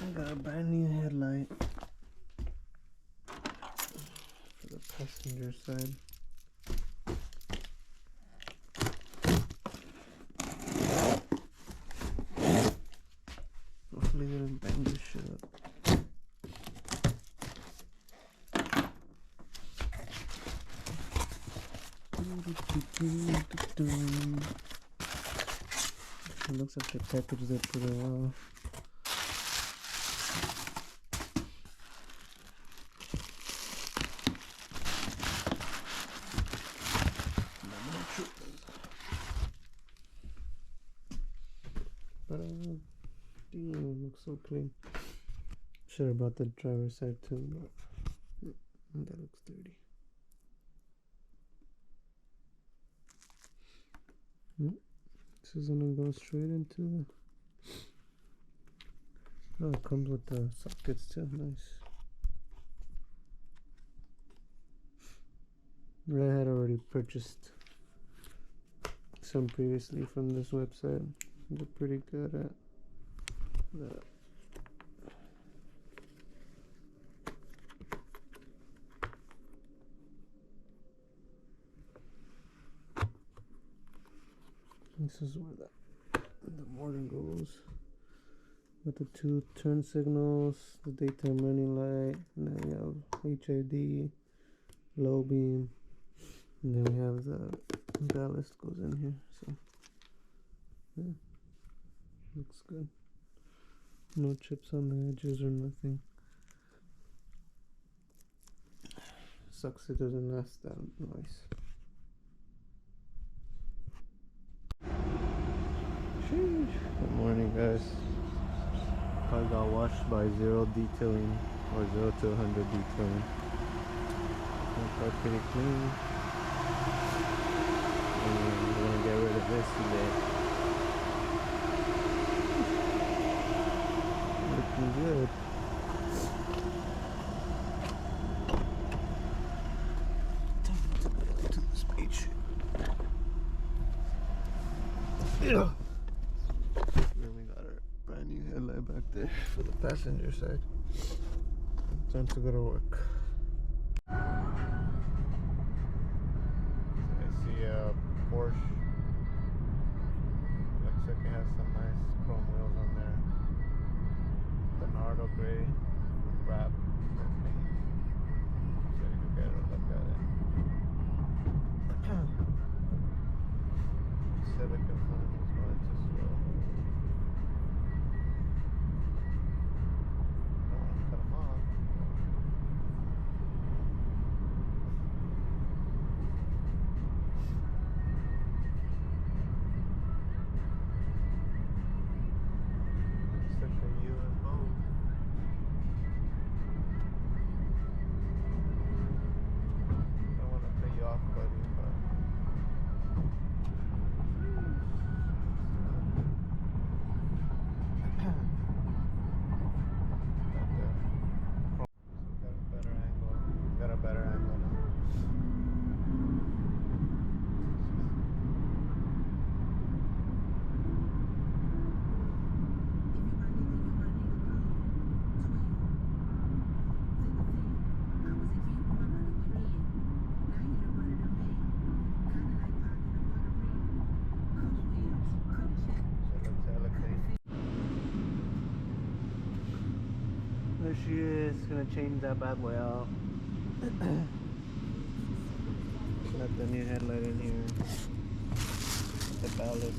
I got a brand new headlight for the passenger side. Hopefully they didn't bang this shit up. It looks like the package they put it off. But damn, looks so clean. Should have brought the driver's side too, but that looks dirty. This is gonna go straight into the. Oh, it comes with the sockets too. Nice. I had already purchased some previously from this website. They're pretty good at that. This is where the motor goes with the 2 turn signals, the daytime running light, and then we have HID, low beam, and then we have the ballast goes in here. So yeah, looks good. No chips on the edges or nothing. Sucks it doesn't last that noise. Good morning, guys. Car got washed by 0 detailing, or 0 to 100 detailing. Car pretty clean. And we're gonna get rid of this today. Looking good. To this page. Yeah. Then we got our brand new headlight back there for the passenger side. Time to go to work. So I see a Porsche. Looks like it has some nice chrome wheels on there. Bernardo gray wrap. So you can get a look at it. Civic in front of me is going too slow. Don't want to cut them off. Looks like a UFO. Don't want to cut you off, buddy, but got a better angle now. There she is, gonna change that bad boy out. Got the new headlight in here. The ballast.